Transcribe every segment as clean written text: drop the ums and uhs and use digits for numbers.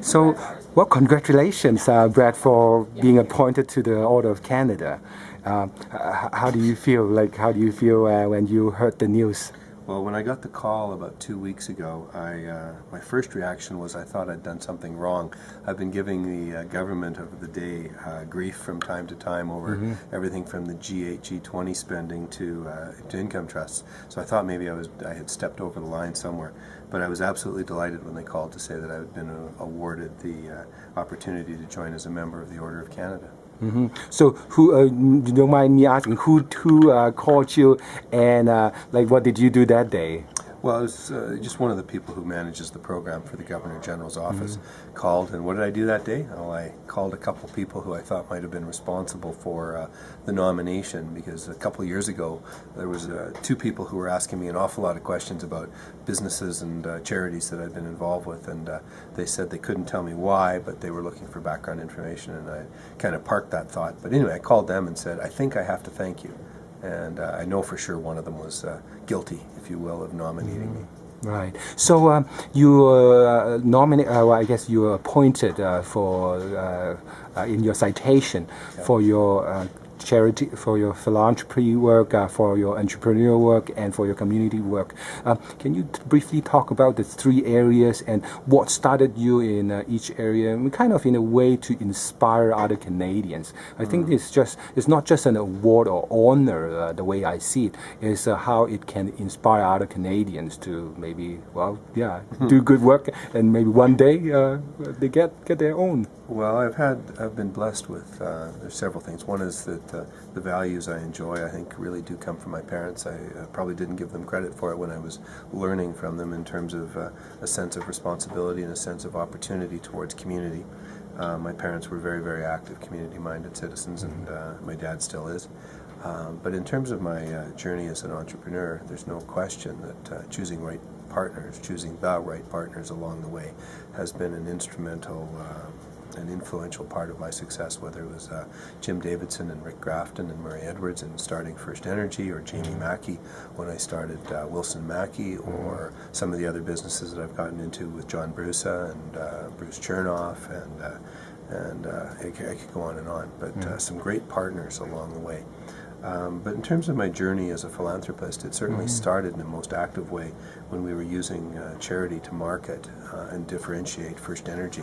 So, well, congratulations, Brad, for being appointed to the Order of Canada. How do you feel? How do you feel when you heard the news? Well, when I got the call about 2 weeks ago, my first reaction was I thought I'd done something wrong. I've been giving the government of the day grief from time to time over everything from the G8, G20 spending to income trusts. So I thought maybe I had stepped over the line somewhere. But I was absolutely delighted when they called to say that I had been awarded the opportunity to join as a member of the Order of Canada. So, you don't mind me asking, who called you, and what did you do that day? Well, it was just one of the people who manages the program for the Governor General's office called, and what did I do that day? Well, I called a couple people who I thought might have been responsible for the nomination, because a couple of years ago there was two people who were asking me an awful lot of questions about businesses and charities that I'd been involved with, and they said they couldn't tell me why, but they were looking for background information, and I kind of parked that thought. But anyway, I called them and said, I think I have to thank you. And I know for sure one of them was guilty, if you will, of nominating me. Right. So you nominated. I guess you were appointed for in your citation for your charity, for your philanthropy work, for your entrepreneurial work, and for your community work. Can you briefly talk about the three areas and what started you in each area, and kind of in a way to inspire other Canadians? I think it's not just an award or honor, the way I see it, is how it can inspire other Canadians to maybe, do good work, and maybe one day they get their own. Well, I've been blessed with there's several things. One is that the values I enjoy, I think, really do come from my parents. I probably didn't give them credit for it when I was learning from them in terms of a sense of responsibility and a sense of opportunity towards community. My parents were very, very active, community-minded citizens, and my dad still is. But in terms of my journey as an entrepreneur, there's no question that choosing the right partners along the way has been an influential part of my success, whether it was Jim Davidson and Rick Grafton and Murray Edwards in starting First Energy, or Jamie Mackey when I started Wilson Mackey, or some of the other businesses that I've gotten into with John Brusa and Bruce Chernoff, and I could go on and on, but some great partners along the way. But in terms of my journey as a philanthropist, it certainly started in a most active way when we were using charity to market and differentiate First Energy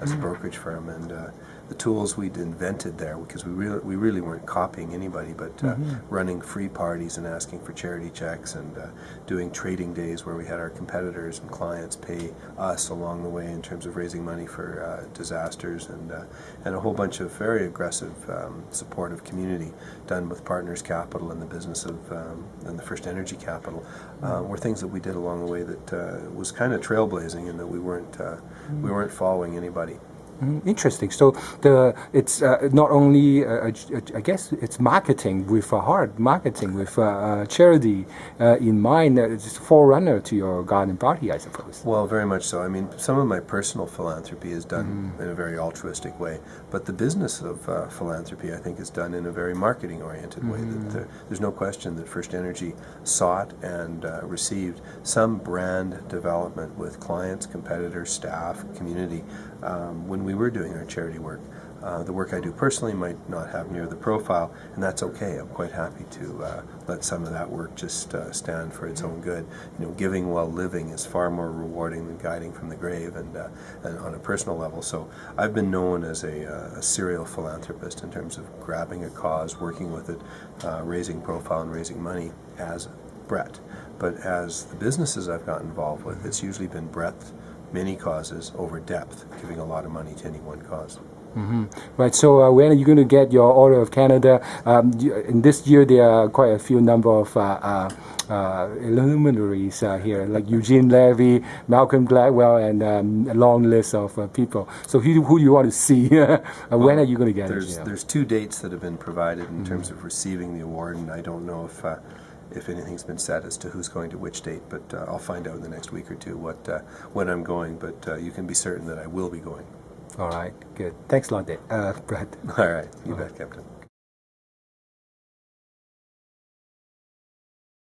as a brokerage firm, and the tools we'd invented there, because we really weren't copying anybody, but running free parties and asking for charity checks, and doing trading days where we had our competitors and clients pay us along the way in terms of raising money for disasters, and a whole bunch of very aggressive supportive community done with Partners Capital and the business of and the First Energy Capital were things that we did along the way that was kind of trailblazing, in that we weren't following anybody. Interesting. So it's not only I guess it's marketing with heart, marketing with charity in mind. It's a forerunner to your garden party, I suppose. Well, very much so. I mean, some of my personal philanthropy is done in a very altruistic way, but the business of philanthropy, I think, is done in a very marketing-oriented way. That there's no question that First Energy sought and received some brand development with clients, competitors, staff, community when we were doing our charity work. The work I do personally might not have near the profile, and that's okay. I'm quite happy to let some of that work just stand for its own good. You know, giving while living is far more rewarding than guiding from the grave, and on a personal level. So I've been known as a serial philanthropist in terms of grabbing a cause, working with it, raising profile and raising money as Brett. But as the businesses I've got involved with, it's usually been breadth, many causes over depth, giving a lot of money to any one cause. Right. So when are you going to get your Order of Canada? In this year, there are quite a few number of luminaries here, like Eugene Levy, Malcolm Gladwell, and a long list of people. So who do you want to see? When are you going to get it? There's 2 dates that have been provided in terms of receiving the award, and I don't know if anything's been said as to who's going to which date, but I'll find out in the next week or two when I'm going, but you can be certain that I will be going. All right, good. Thanks a lot, Brad. All right, you bet, Captain.